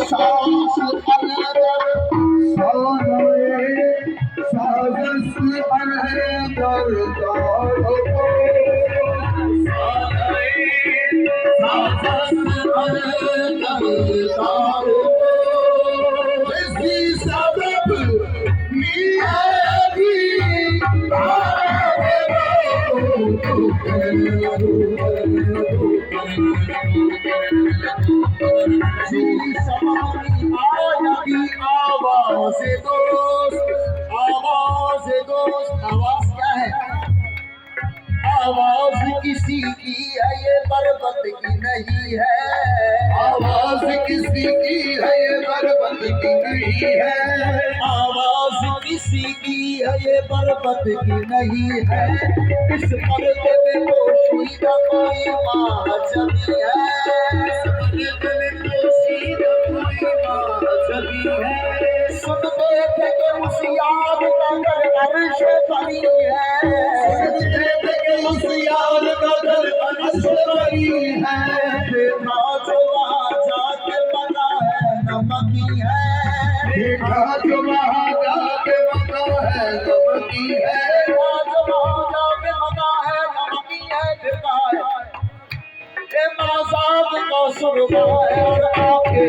सास अंदर सारे साजस अंदर दारो साजस अंदर दारो इसकी सबब मियागी आवाज दोस्त आवाज क्या है? आवाज किसी की है ये बरबत की नहीं है। आवाज किसी की है ये बरबत की नहीं है। आवाज किसी की है ये बरबत की नहीं है। इस पर्दे में पोशीदा कोई माँ जबी है। इस पर्दे में पोशीदा कोई माँ जबी है। सुनते थे कि उस याद का घर अर्श बनी है। सुनते थे कि उस याद का घर अर्श बनी है। देखा जो वहाँ जाके पता है नमकी है। देखा जो वहाँ जाके पता है नमकी है। देखा जो वहाँ जाके पता है नमकी है। देखा है माज़ाब को सुनवाए और आके